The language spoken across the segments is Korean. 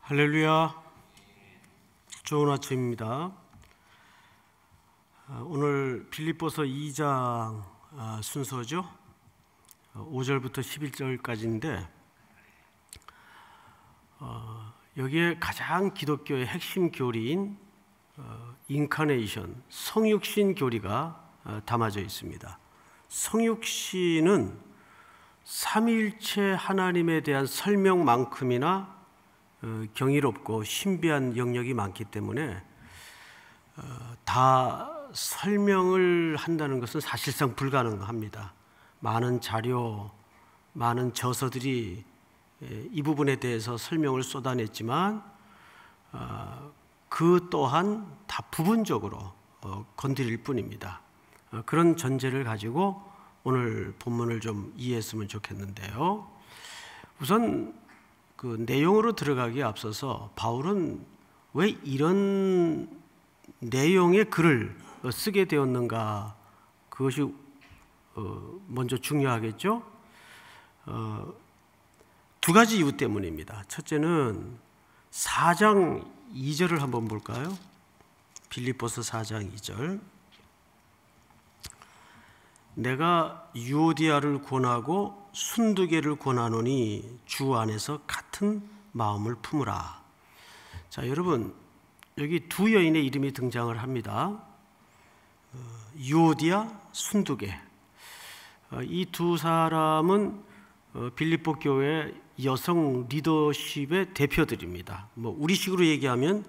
할렐루야. 좋은 아침입니다. 오늘 빌립보서 2장 순서죠. 5절부터 11절까지인데 여기에 가장 기독교의 핵심 교리인 인카네이션, 성육신 교리가 담아져 있습니다. 성육신은 삼위일체 하나님에 대한 설명만큼이나 경이롭고 신비한 영역이 많기 때문에 다 설명을 한다는 것은 사실상 불가능합니다. 많은 자료, 많은 저서들이 이 부분에 대해서 설명을 쏟아냈지만 그 또한 다 부분적으로 건드릴 뿐입니다. 그런 전제를 가지고 오늘 본문을 좀 이해했으면 좋겠는데요. 우선 그 내용으로 들어가기에 앞서서 바울은 왜 이런 내용의 글을 쓰게 되었는가, 그것이 먼저 중요하겠죠. 두 가지 이유 때문입니다. 첫째는 4장 2절을 한번 볼까요? 빌립보서 4장 2절. 내가 유오디아를 권하고 순두개를 권하노니 주 안에서 같은 마음을 품으라. 자, 여러분, 여기 두 여인의 이름이 등장을 합니다. 유오디아, 순두개. 이 두 사람은 빌립보 교회 여성 리더십의 대표들입니다. 우리식으로 얘기하면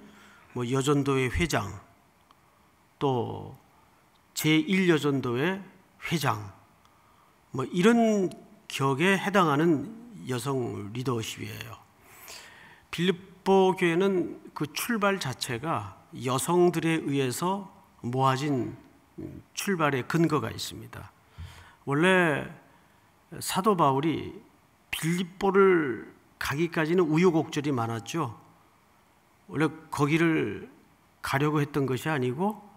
여전도회 회장, 또 제1여전도회 회장, 이런 격에 해당하는 여성 리더십이에요. 빌립보 교회는 그 출발 자체가 여성들에 의해서 모아진 출발의 근거가 있습니다. 원래 사도 바울이 빌립보를 가기까지는 우여곡절이 많았죠. 원래 거기를 가려고 했던 것이 아니고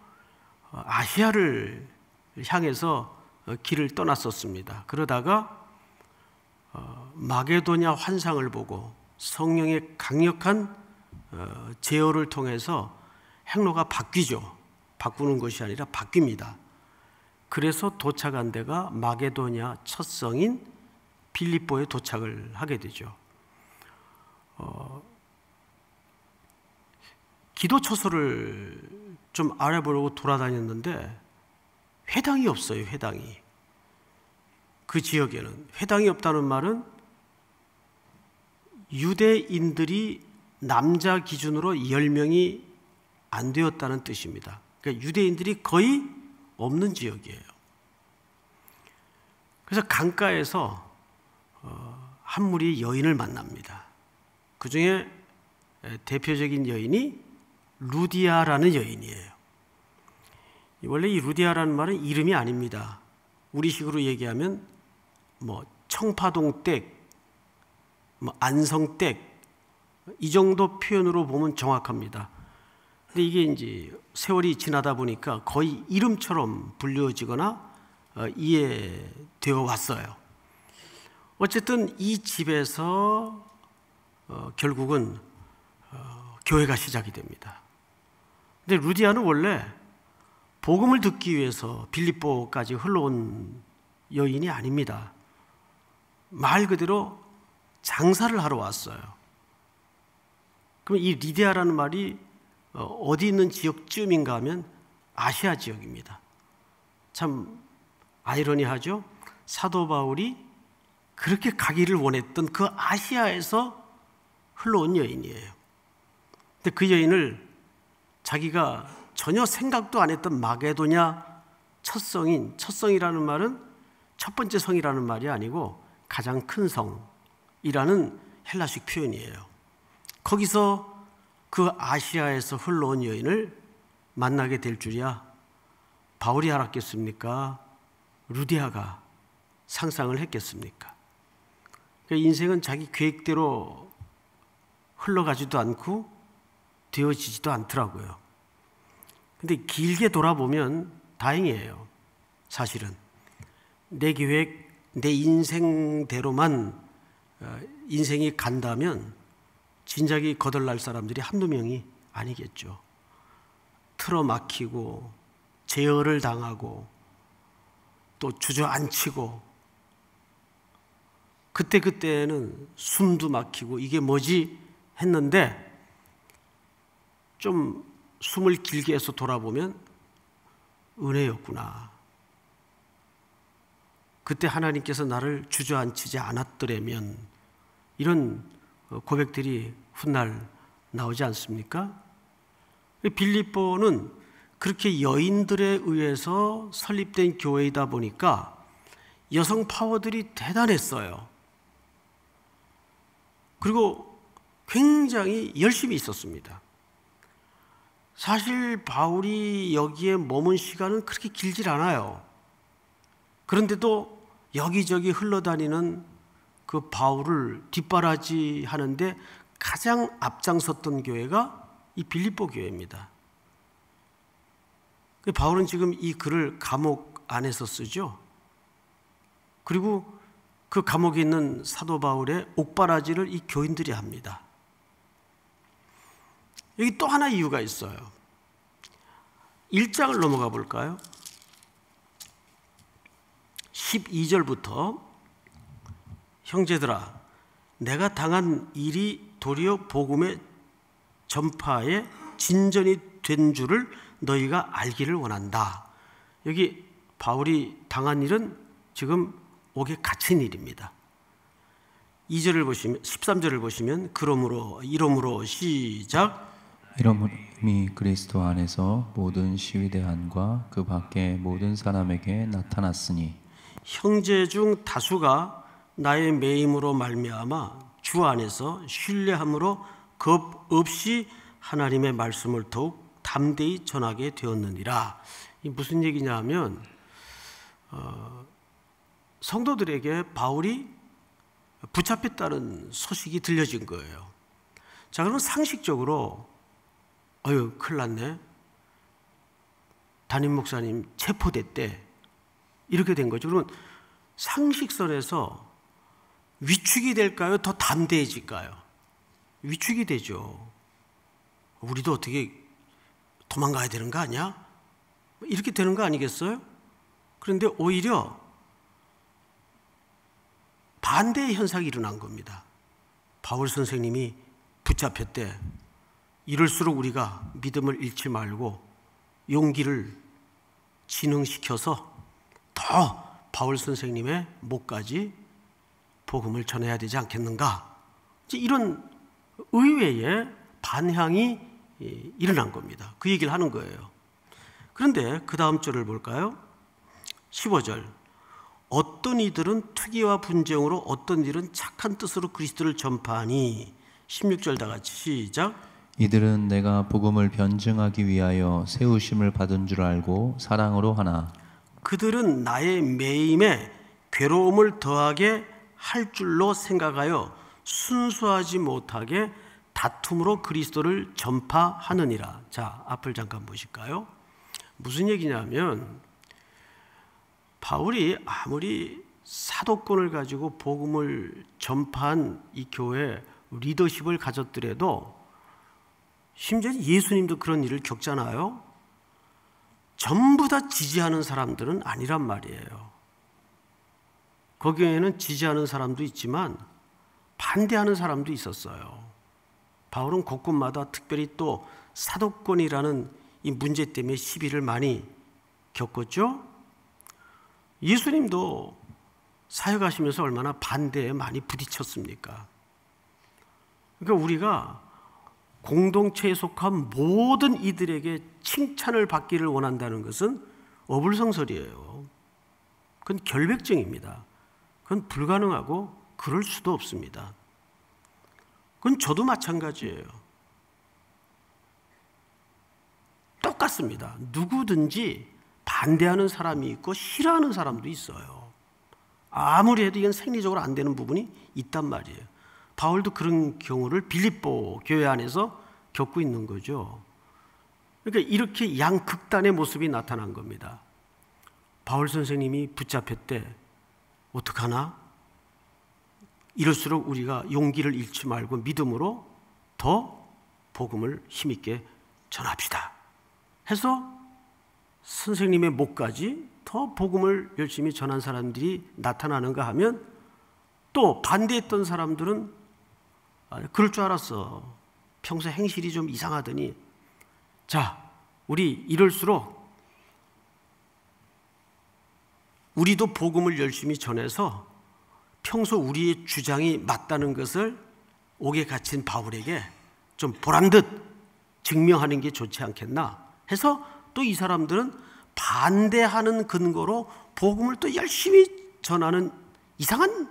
아시아를 향해서 길을 떠났었습니다. 그러다가 마게도냐 환상을 보고 성령의 강력한 제어를 통해서 행로가 바뀌죠. 바꾸는 것이 아니라 바뀝니다. 그래서 도착한 데가 마게도냐 첫 성인 빌립보에 도착을 하게 되죠. 기도 처소를 좀 알아보려고 돌아다녔는데 회당이 없어요. 회당이. 그 지역에는 회당이 없다는 말은 유대인들이 남자 기준으로 10명이 안 되었다는 뜻입니다. 그러니까 유대인들이 거의 없는 지역이에요. 그래서 강가에서 한 무리 여인을 만납니다. 그 중에 대표적인 여인이 루디아라는 여인이에요. 원래 이 루디아라는 말은 이름이 아닙니다. 우리식으로 얘기하면 청파동 댁, 안성 댁, 이 정도 표현으로 보면 정확합니다. 근데 이게 이제 세월이 지나다 보니까 거의 이름처럼 불려지거나 이해되어 왔어요. 어쨌든 이 집에서 결국은 교회가 시작이 됩니다. 근데 루디아는 원래 복음을 듣기 위해서 빌립보까지 흘러온 여인이 아닙니다. 말 그대로 장사를 하러 왔어요. 그럼 이 리디아라는 말이 어디 있는 지역쯤인가 하면 아시아 지역입니다. 참 아이러니하죠? 사도 바울이 그렇게 가기를 원했던 그 아시아에서 흘러온 여인이에요. 근데 그 여인을 자기가 전혀 생각도 안 했던 마게도냐 첫 성인, 첫 성이라는 말은 첫 번째 성이라는 말이 아니고 가장 큰 성이라는 헬라식 표현이에요. 거기서 그 아시아에서 흘러온 여인을 만나게 될 줄이야 바울이 알았겠습니까? 루디아가 상상을 했겠습니까? 인생은 자기 계획대로 흘러가지도 않고 되어지지도 않더라고요. 근데 길게 돌아보면 다행이에요. 사실은 내 계획, 내 인생대로만 인생이 간다면 진작에 거덜날 사람들이 한두 명이 아니겠죠. 틀어막히고 제어를 당하고 또 주저앉히고 그때는 숨도 막히고 이게 뭐지 했는데 좀 숨을 길게 해서 돌아보면 은혜였구나. 그때 하나님께서 나를 주저앉히지 않았더라면, 이런 고백들이 훗날 나오지 않습니까? 빌립보는 그렇게 여인들에 의해서 설립된 교회이다 보니까 여성 파워들이 대단했어요. 그리고 굉장히 열심히 있었습니다. 사실 바울이 여기에 머문 시간은 그렇게 길질 않아요. 그런데도 여기저기 흘러다니는 그 바울을 뒷바라지하는데 가장 앞장섰던 교회가 이 빌립보 교회입니다. 바울은 지금 이 글을 감옥 안에서 쓰죠. 그리고 그 감옥에 있는 사도 바울의 옥바라지를 이 교인들이 합니다. 여기 또 하나 이유가 있어요. 1장을 넘어가 볼까요? 12절부터 형제들아, 내가 당한 일이 도리어 복음의 전파에 진전이 된 줄을 너희가 알기를 원한다. 여기 바울이 당한 일은 지금 옥에 갇힌 일입니다. 2절을 보시면, 13절을 보시면 이러므로 시작. 이름이 그리스도 안에서 모든 시위대한과 그 밖의 모든 사람에게 나타났으니 형제 중 다수가 나의 매임으로 말미암아 주 안에서 신뢰함으로 겁 없이 하나님의 말씀을 더욱 담대히 전하게 되었느니라. 이 무슨 얘기냐 하면 성도들에게 바울이 붙잡혔다는 소식이 들려진 거예요. 자, 그러면 상식적으로 큰일 났네, 담임 목사님 체포됐대, 이렇게 된 거죠. 그러면 상식선에서 위축이 될까요? 더 담대해질까요? 위축이 되죠. 우리도 어떻게 도망가야 되는 거 아니야? 이렇게 되는 거 아니겠어요? 그런데 오히려 반대의 현상이 일어난 겁니다. 바울 선생님이 붙잡혔대. 이럴수록 우리가 믿음을 잃지 말고 용기를 진흥시켜서 더 바울 선생님의 목까지 복음을 전해야 되지 않겠는가? 이런 의외의 반향이 일어난 겁니다. 그 얘기를 하는 거예요. 그런데 그 다음 절을 볼까요? 15절. 어떤 이들은 투기와 분쟁으로, 어떤 이들은 착한 뜻으로 그리스도를 전파하니. 16절 다 같이 시작. 이들은 내가 복음을 변증하기 위하여 세우심을 받은 줄 알고 사랑으로 하나. 그들은 나의 매임에 괴로움을 더하게 할 줄로 생각하여 순수하지 못하게 다툼으로 그리스도를 전파하느니라. 자, 앞을 잠깐 보실까요? 무슨 얘기냐면 바울이 아무리 사도권을 가지고 복음을 전파한 이 교회 리더십을 가졌더라도, 심지어 예수님도 그런 일을 겪잖아요. 전부 다 지지하는 사람들은 아니란 말이에요. 거기에는 지지하는 사람도 있지만 반대하는 사람도 있었어요. 바울은 곳곳마다 특별히 또 사도권이라는 이 문제 때문에 시비를 많이 겪었죠. 예수님도 사역하시면서 얼마나 반대에 많이 부딪혔습니까? 그러니까 우리가 공동체에 속한 모든 이들에게 칭찬을 받기를 원한다는 것은 어불성설이에요. 그건 결백증입니다. 그건 불가능하고 그럴 수도 없습니다. 그건 저도 마찬가지예요. 똑같습니다. 누구든지 반대하는 사람이 있고 싫어하는 사람도 있어요. 아무리 해도 이건 생리적으로 안 되는 부분이 있단 말이에요. 바울도 그런 경우를 빌립보 교회 안에서 겪고 있는 거죠. 그러니까 이렇게 양극단의 모습이 나타난 겁니다. 바울 선생님이 붙잡혔대. 어떡하나? 이럴수록 우리가 용기를 잃지 말고 믿음으로 더 복음을 힘있게 전합시다 해서 선생님의 목까지 더 복음을 열심히 전한 사람들이 나타나는가 하면, 또 반대했던 사람들은 그럴 줄 알았어, 평소 행실이 좀 이상하더니, 자, 우리 이럴수록 우리도 복음을 열심히 전해서 평소 우리의 주장이 맞다는 것을 옥에 갇힌 바울에게 좀 보란듯 증명하는 게 좋지 않겠나 해서, 또 이 사람들은 반대하는 근거로 복음을 또 열심히 전하는 이상한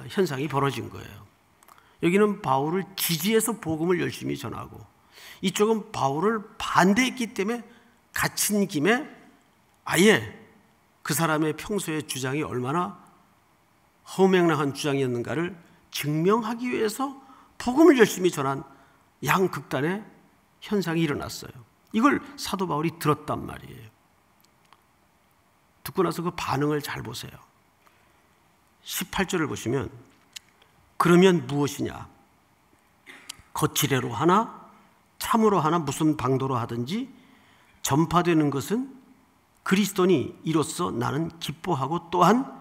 현상이 벌어진 거예요. 여기는 바울을 지지해서 복음을 열심히 전하고, 이쪽은 바울을 반대했기 때문에 갇힌 김에 아예 그 사람의 평소의 주장이 얼마나 허맹랑한 주장이었는가를 증명하기 위해서 복음을 열심히 전한 양극단의 현상이 일어났어요. 이걸 사도 바울이 들었단 말이에요. 듣고 나서 그 반응을 잘 보세요. 18절을 보시면, 그러면 무엇이냐? 거칠애로 하나 참으로 하나 무슨 방도로 하든지 전파되는 것은 그리스도니 이로써 나는 기뻐하고 또한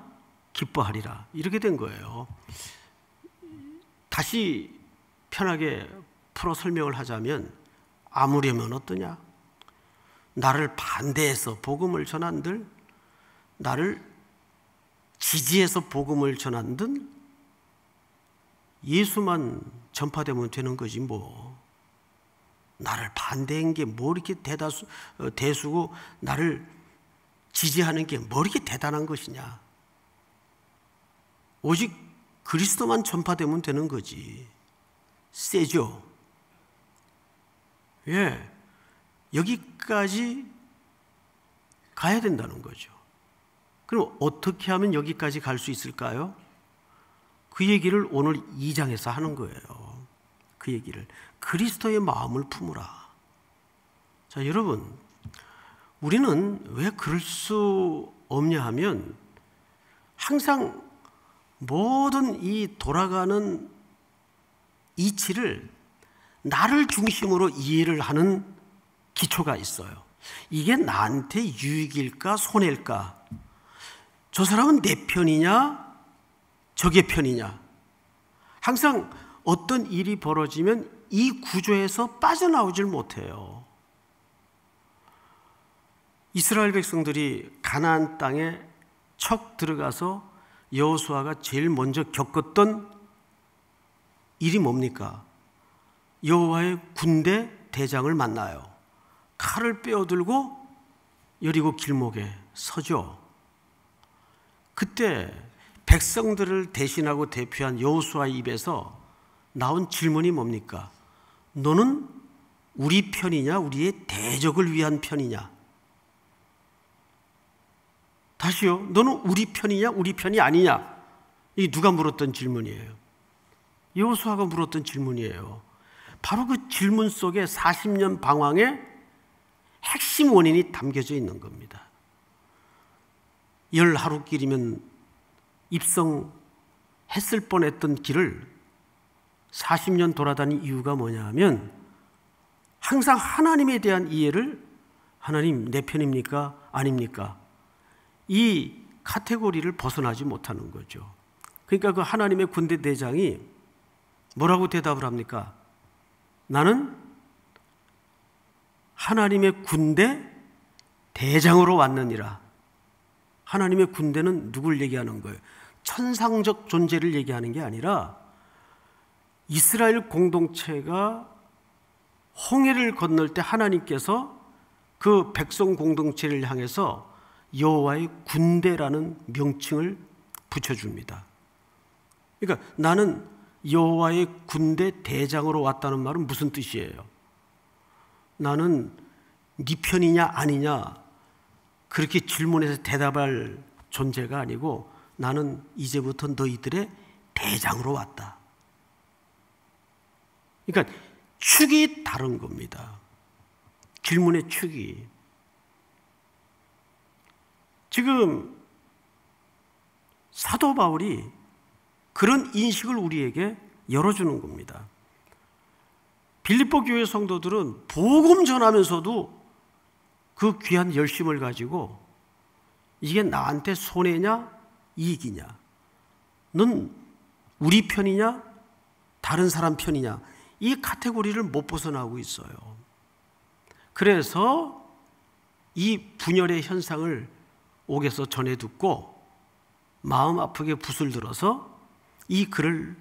기뻐하리라. 이렇게 된 거예요. 다시 편하게 풀어 설명을 하자면, 아무려면 어떠냐? 나를 반대해서 복음을 전한들, 나를 지지해서 복음을 전한들, 예수만 전파되면 되는 거지 뭐. 나를 반대한 게 뭐 이렇게 대수고 나를 지지하는 게 뭐 이렇게 대단한 것이냐. 오직 그리스도만 전파되면 되는 거지. 세죠? 예, 여기까지 가야 된다는 거죠. 그럼 어떻게 하면 여기까지 갈 수 있을까요? 그 얘기를 오늘 2장에서 하는 거예요. 그 얘기를, 그리스도의 마음을 품으라. 자, 여러분, 우리는 왜 그럴 수 없냐 하면, 항상 모든 이 돌아가는 이치를 나를 중심으로 이해를 하는 기초가 있어요. 이게 나한테 유익일까 손해일까? 저 사람은 내 편이냐 적의 편이냐? 항상 어떤 일이 벌어지면 이 구조에서 빠져나오질 못해요. 이스라엘 백성들이 가나안 땅에 척 들어가서 여호수아가 제일 먼저 겪었던 일이 뭡니까? 여호와의 군대 대장을 만나요. 칼을 빼어들고 여리고 길목에 서죠. 그때 백성들을 대신하고 대표한 여호수아 입에서 나온 질문이 뭡니까? 너는 우리 편이냐 우리의 대적을 위한 편이냐? 다시요. 너는 우리 편이냐 우리 편이 아니냐? 이게 누가 물었던 질문이에요? 여호수아가 물었던 질문이에요. 바로 그 질문 속에 40년 방황의 핵심 원인이 담겨져 있는 겁니다. 10하루길이면 입성했을 뻔했던 길을 40년 돌아다닌 이유가 뭐냐 하면, 항상 하나님에 대한 이해를, 하나님 내 편입니까? 아닙니까? 이 카테고리를 벗어나지 못하는 거죠. 그러니까 그 하나님의 군대 대장이 뭐라고 대답을 합니까? 나는 하나님의 군대 대장으로 왔느니라. 하나님의 군대는 누굴 얘기하는 거예요? 천상적 존재를 얘기하는 게 아니라 이스라엘 공동체가 홍해를 건널 때 하나님께서 그 백성 공동체를 향해서 여호와의 군대라는 명칭을 붙여줍니다. 그러니까 나는 여호와의 군대 대장으로 왔다는 말은 무슨 뜻이에요? 나는 네 편이냐 아니냐 그렇게 질문해서 대답할 존재가 아니고, 나는 이제부터 너희들의 대장으로 왔다. 그러니까 축이 다른 겁니다. 질문의 축이. 지금 사도 바울이 그런 인식을 우리에게 열어주는 겁니다. 빌립보 교회 성도들은 복음 전하면서도 그 귀한 열심을 가지고 이게 나한테 손해냐 이익이냐, 넌 우리 편이냐 다른 사람 편이냐, 이 카테고리를 못 벗어나고 있어요. 그래서 이 분열의 현상을 옥에서 전해 듣고 마음 아프게 붓을 들어서 이 글을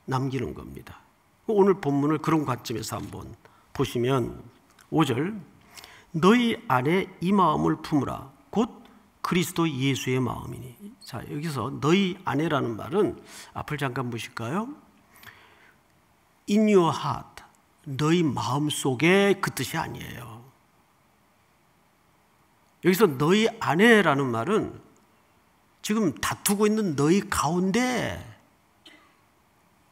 남기는 겁니다. 오늘 본문을 그런 관점에서 한번 보시면 5절, 너희 안에 이 마음을 품으라 곧 그리스도 예수의 마음이니. 자, 여기서 너희 안에라는 말은 앞을 잠깐 보실까요? In your heart, 너희 마음 속에, 그 뜻이 아니에요. 여기서 너희 안에라는 말은 지금 다투고 있는 너희 가운데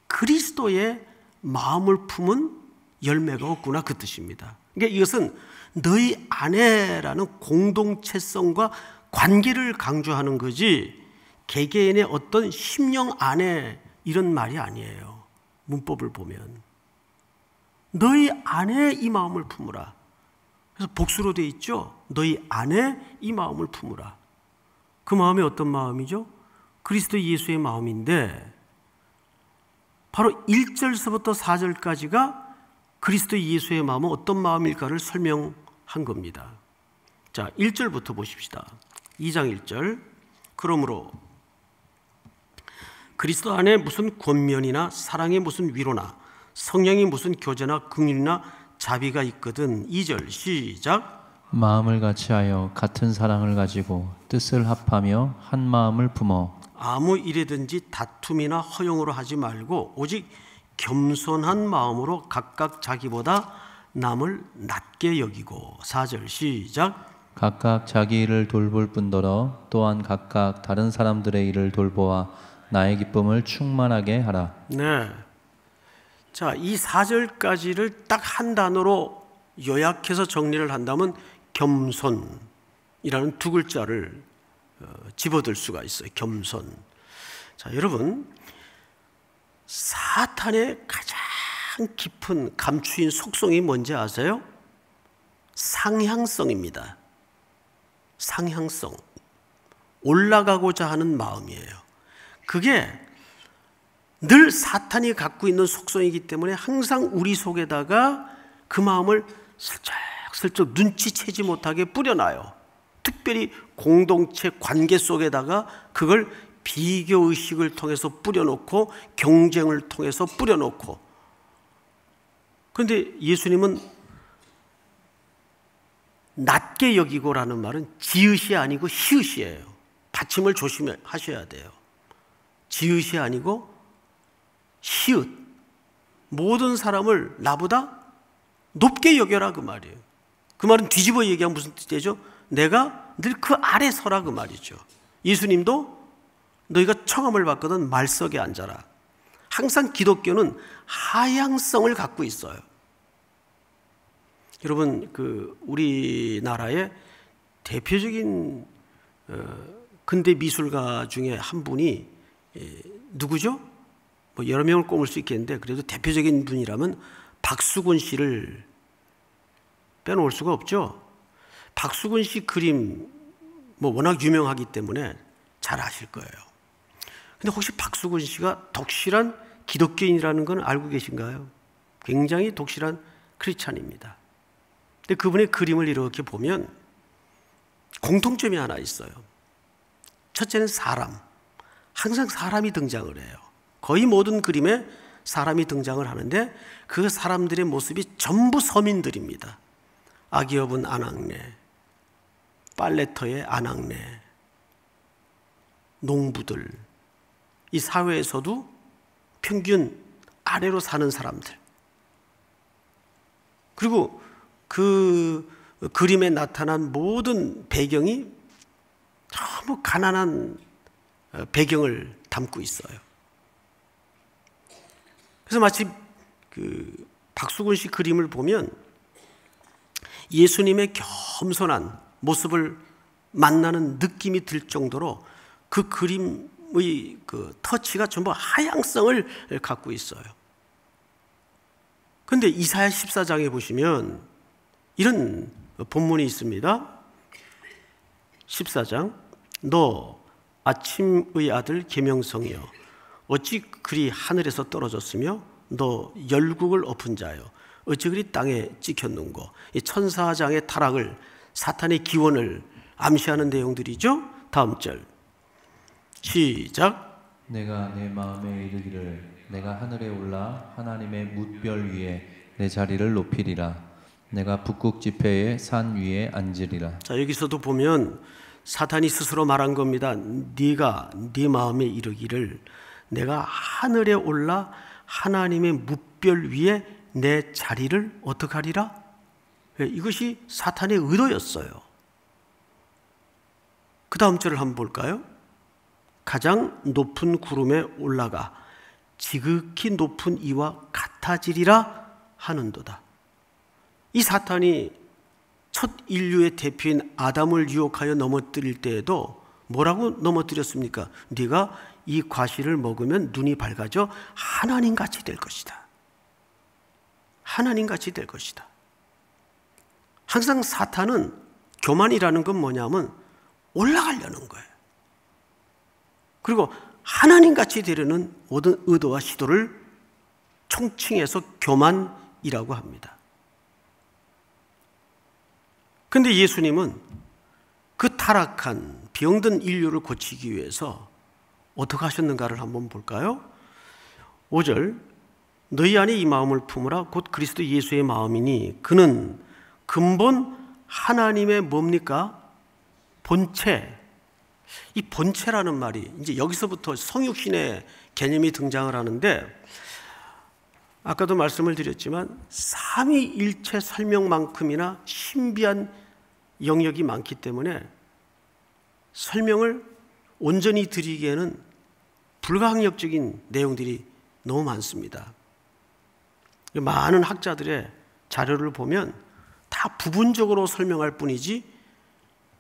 그리스도의 마음을 품은 열매가 없구나, 그 뜻입니다. 그러니까 이것은 너희 안에라는 공동체성과 관계를 강조하는 거지 개개인의 어떤 심령 안에 이런 말이 아니에요. 문법을 보면 너희 안에 이 마음을 품으라. 그래서 복수로 되어 있죠. 너희 안에 이 마음을 품으라. 그 마음이 어떤 마음이죠? 그리스도 예수의 마음인데 바로 1절서부터 4절까지가 그리스도 예수의 마음은 어떤 마음일까를 설명한 겁니다. 자, 1절부터 보십시다. 2장 1절. 그러므로 그리스도 안에 무슨 권면이나 사랑의 무슨 위로나 성령이 무슨 교제나 긍휼이나 자비가 있거든. 2절 시작. 마음을 같이하여 같은 사랑을 가지고 뜻을 합하며 한 마음을 품어 아무 일이든지 다툼이나 허용으로 하지 말고 오직 겸손한 마음으로 각각 자기보다 남을 낮게 여기고. 4절 시작. 각각 자기 일을 돌볼 뿐더러 또한 각각 다른 사람들의 일을 돌보아 나의 기쁨을 충만하게 하라. 네. 자, 이 4절까지를 딱 한 단어로 요약해서 정리를 한다면 겸손이라는 두 글자를 집어들 수가 있어요. 겸손. 자, 여러분, 사탄의 가장 깊은 감추인 속성이 뭔지 아세요? 상향성입니다. 상향성. 올라가고자 하는 마음이에요. 그게 늘 사탄이 갖고 있는 속성이기 때문에 항상 우리 속에다가 그 마음을 슬쩍슬쩍 눈치채지 못하게 뿌려놔요. 특별히 공동체 관계 속에다가 그걸 비교의식을 통해서 뿌려놓고 경쟁을 통해서 뿌려놓고. 그런데 예수님은 낮게 여기고라는 말은 지읒이 아니고 시읒이에요. 받침을 조심하셔야 돼요. 지읒이 아니고 시읒. 모든 사람을 나보다 높게 여겨라, 그 말이에요. 그 말은 뒤집어 얘기하면 무슨 뜻이죠? 내가 늘 그 아래 서라, 그 말이죠. 예수님도 너희가 청함을 받거든 말석에 앉아라. 항상 기독교는 하향성을 갖고 있어요. 여러분, 우리나라의 대표적인 근대 미술가 중에 한 분이 누구죠? 뭐 여러 명을 꼽을 수 있겠는데 그래도 대표적인 분이라면 박수근 씨를 빼놓을 수가 없죠. 박수근 씨 그림 뭐 워낙 유명하기 때문에 잘 아실 거예요. 근데 혹시 박수근 씨가 독실한 기독교인이라는 건 알고 계신가요? 굉장히 독실한 크리스찬입니다. 근데 그분의 그림을 이렇게 보면 공통점이 하나 있어요. 첫째는 사람. 항상 사람이 등장을 해요. 거의 모든 그림에 사람이 등장을 하는데 그 사람들의 모습이 전부 서민들입니다. 아기여분 아낙네, 빨래터의 아낙네, 농부들, 이 사회에서도 평균 아래로 사는 사람들. 그리고 그 그림에 나타난 모든 배경이 너무 가난한 배경을 담고 있어요. 그래서 마치 박수근 씨 그림을 보면 예수님의 겸손한 모습을 만나는 느낌이 들 정도로 그 그림의 터치가 전부 하향성을 갖고 있어요. 근데 이사야 14장에 보시면 이런 본문이 있습니다. 14장, 너 아침의 아들 계명성이여 어찌 그리 하늘에서 떨어졌으며 너 열국을 엎은 자여 어찌 그리 땅에 찍혔는고. 이 천사장의 타락을, 사탄의 기원을 암시하는 내용들이죠. 다음 절 시작. 내가 내 마음에 이르기를 내가 하늘에 올라 하나님의 뭇별 위에 내 자리를 높이리라. 내가 북극 지폐의 산 위에 앉으리라. 자, 여기서도 보면 사탄이 스스로 말한 겁니다. 네가 네 마음에 이르기를 내가 하늘에 올라 하나님의 뭇별 위에 내 자리를 어떻게 하리라? 이것이 사탄의 의도였어요. 그 다음 절을 한번 볼까요? 가장 높은 구름에 올라가 지극히 높은 이와 같아지리라 하는도다. 이 사탄이 첫 인류의 대표인 아담을 유혹하여 넘어뜨릴 때에도 뭐라고 넘어뜨렸습니까? 네가 이 과실을 먹으면 눈이 밝아져 하나님같이 될 것이다. 하나님같이 될 것이다. 항상 사탄은 교만이라는 건 뭐냐면 올라가려는 거예요. 그리고 하나님같이 되려는 모든 의도와 시도를 총칭해서 교만이라고 합니다. 그런데 예수님은 그 타락한 병든 인류를 고치기 위해서 어떻게 하셨는가를 한번 볼까요? 5절, 너희 안에 이 마음을 품으라 곧 그리스도 예수의 마음이니 그는 근본 하나님의 뭡니까? 본체. 이 본체라는 말이 이제 여기서부터 성육신의 개념이 등장을 하는데, 아까도 말씀을 드렸지만 삼위일체 설명만큼이나 신비한 영역이 많기 때문에 설명을 온전히 드리기에는 불가항력적인 내용들이 너무 많습니다. 많은 학자들의 자료를 보면 다 부분적으로 설명할 뿐이지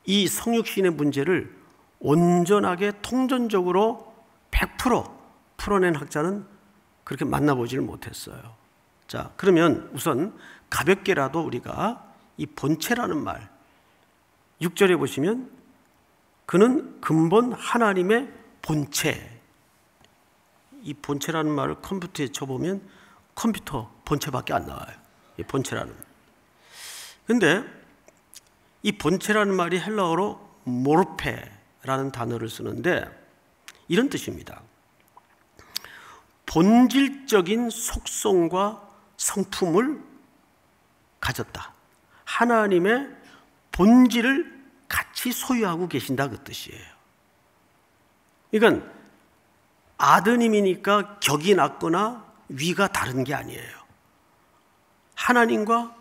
이 성육신의 문제를 온전하게 통전적으로 100% 풀어낸 학자는 그렇게 만나보지를 못했어요. 자, 그러면 우선 가볍게라도 우리가 이 본체라는 말, 6절에 보시면 그는 근본 하나님의 본체. 이 본체라는 말을 컴퓨터에 쳐보면 컴퓨터 본체밖에 안 나와요. 이 본체라는. 근데 이 본체라는 말이 헬라어로 모르페라는 단어를 쓰는데 이런 뜻입니다. 본질적인 속성과 성품을 가졌다. 하나님의 본질을 같이 소유하고 계신다, 그 뜻이에요. 그러니까 아드님이니까 격이 낮거나 위가 다른 게 아니에요. 하나님과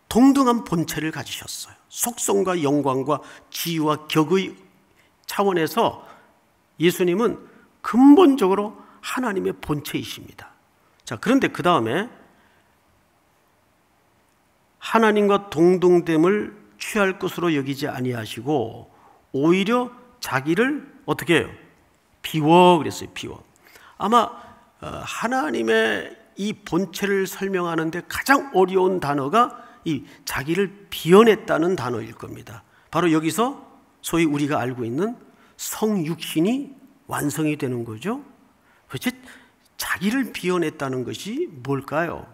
동등한 본체를 가지셨어요. 속성과 영광과 지위와 격의 차원에서 예수님은 근본적으로 하나님의 본체이십니다. 자, 그런데 그 다음에 하나님과 동등됨을 취할 것으로 여기지 아니하시고 오히려 자기를 어떻게 해요? 비워 그랬어요. 비워. 아마 하나님의 이 본체를 설명하는데 가장 어려운 단어가 이 자기를 비워냈다는 단어일 겁니다. 바로 여기서 소위 우리가 알고 있는 성육신이 완성이 되는 거죠. 도대체 자기를 비워냈다는 것이 뭘까요?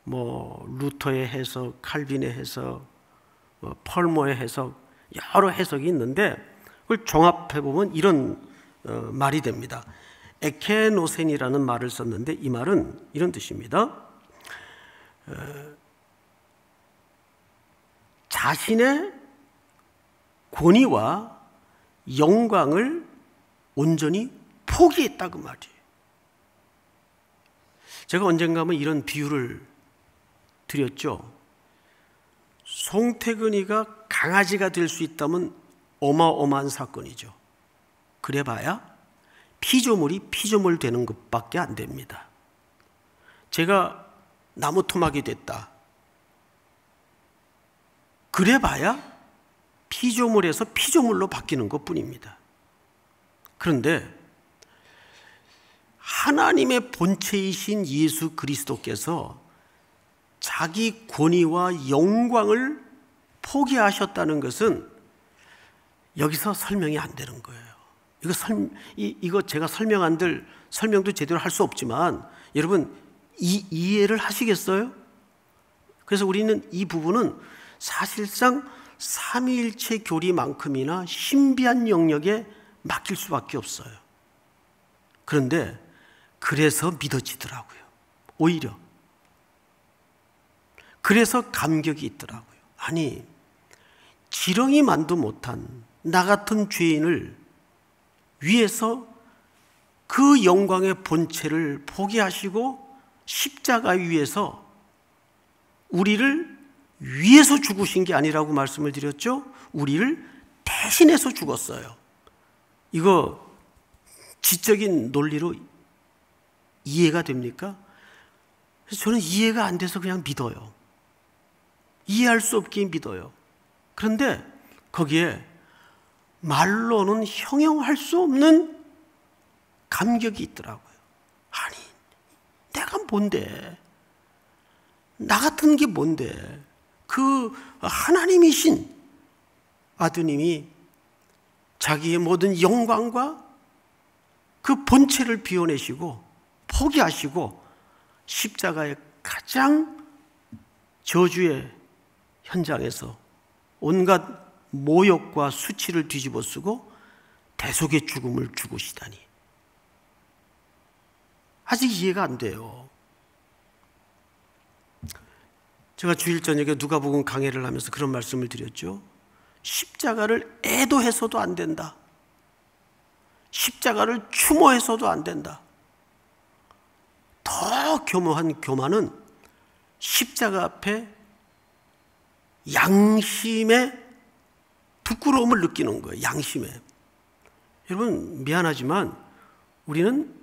루터의 해석, 칼빈의 해석, 펄머의 해석, 여러 해석이 있는데 그걸 종합해보면 이런 말이 됩니다. 에케노센이라는 말을 썼는데 이 말은 이런 뜻입니다. 자신의 권위와 영광을 온전히 포기했다, 그 말이에요. 제가 언젠가 이런 비유를 드렸죠. 송태근이가 강아지가 될 수 있다면 어마어마한 사건이죠. 그래봐야 피조물이 피조물 되는 것밖에 안 됩니다. 제가 나무 토막이 됐다. 그래봐야 피조물에서 피조물로 바뀌는 것뿐입니다. 그런데 하나님의 본체이신 예수 그리스도께서 자기 권위와 영광을 포기하셨다는 것은 여기서 설명이 안 되는 거예요. 이거 제가 설명도 제대로 할 수 없지만 여러분 이해를 하시겠어요? 그래서 우리는 이 부분은 사실상 삼위일체 교리만큼이나 신비한 영역에 맡길 수밖에 없어요. 그런데 그래서 믿어지더라고요. 오히려 그래서 감격이 있더라고요. 아니, 지렁이만도 못한 나 같은 죄인을 위해서 그 영광의 본체를 포기하시고 십자가 위에서 우리를 위해서 죽으신 게 아니라고 말씀을 드렸죠. 우리를 대신해서 죽었어요. 이거 지적인 논리로 이해가 됩니까? 그래서 저는 이해가 안 돼서 그냥 믿어요. 이해할 수 없게 믿어요. 그런데 거기에 말로는 형용할 수 없는 감격이 있더라고요. 아니, 내가 뭔데? 나 같은 게 뭔데? 그 하나님이신 아드님이 자기의 모든 영광과 그 본체를 비워내시고 포기하시고 십자가의 가장 저주의 현장에서 온갖 모욕과 수치를 뒤집어 쓰고 대속의 죽음을 죽으시다니. 아직 이해가 안 돼요. 제가 주일 저녁에 누가복음 강해를 하면서 그런 말씀을 드렸죠. 십자가를 애도해서도 안 된다. 십자가를 추모해서도 안 된다. 더 교묘한 교만은 십자가 앞에 양심의 부끄러움을 느끼는 거예요. 양심에. 여러분 미안하지만 우리는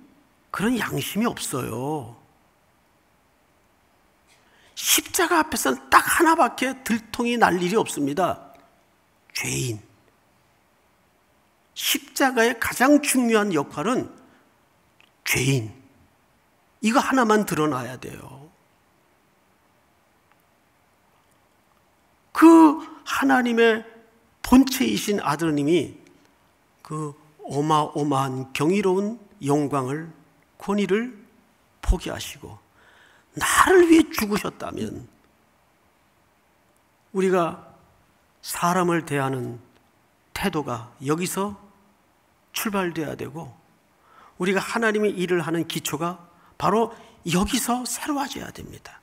그런 양심이 없어요. 십자가 앞에서는 딱 하나밖에 들통이 날 일이 없습니다. 죄인. 십자가의 가장 중요한 역할은 죄인. 이거 하나만 드러나야 돼요. 그 하나님의 본체이신 아드님이 그 어마어마한 경이로운 영광을, 권위를 포기하시고 나를 위해 죽으셨다면 우리가 사람을 대하는 태도가 여기서 출발돼야 되고 우리가 하나님의 일을 하는 기초가 바로 여기서 새로워져야 됩니다.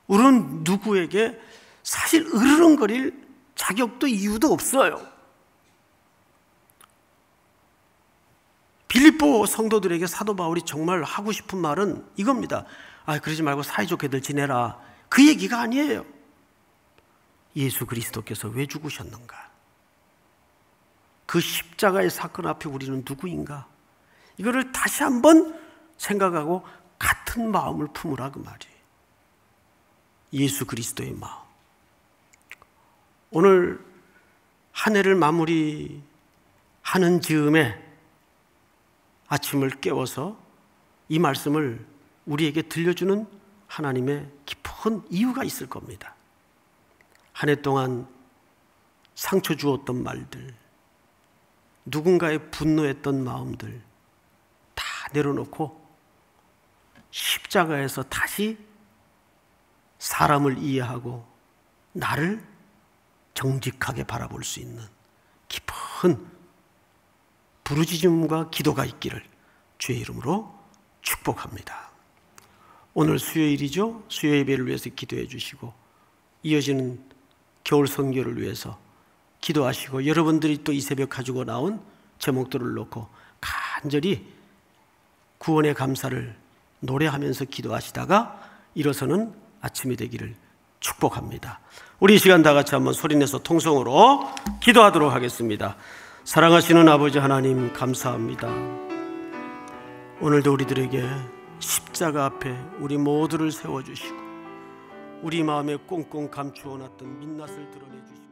우리는 누구에게 사실 으르렁거릴 자격도 이유도 없어요. 빌립보 성도들에게 사도 바울이 정말 하고 싶은 말은 이겁니다. 그러지 말고 사이좋게들 지내라. 그 얘기가 아니에요. 예수 그리스도께서 왜 죽으셨는가? 그 십자가의 사건 앞에 우리는 누구인가? 이거를 다시 한번 생각하고 같은 마음을 품으라 그 말이에요. 예수 그리스도의 마음. 오늘 한 해를 마무리하는 즈음에 아침을 깨워서 이 말씀을 우리에게 들려주는 하나님의 깊은 이유가 있을 겁니다. 한 해 동안 상처 주었던 말들, 누군가의 분노했던 마음들 다 내려놓고 십자가에서 다시 사람을 이해하고 나를 정직하게 바라볼 수 있는 깊은 부르짖음과 기도가 있기를 주의 이름으로 축복합니다. 오늘 수요일이죠. 수요 예배를 위해서 기도해 주시고 이어지는 겨울 선교를 위해서 기도하시고 여러분들이 또 이 새벽 가지고 나온 제목들을 놓고 간절히 구원의 감사를 노래하면서 기도하시다가 일어서는 아침이 되기를 축복합니다. 우리 이 시간 다 같이 한번 소리내서 통성으로 기도하도록 하겠습니다. 사랑하시는 아버지 하나님 감사합니다. 오늘도 우리들에게 십자가 앞에 우리 모두를 세워주시고 우리 마음에 꽁꽁 감추어놨던 민낯을 드러내주시고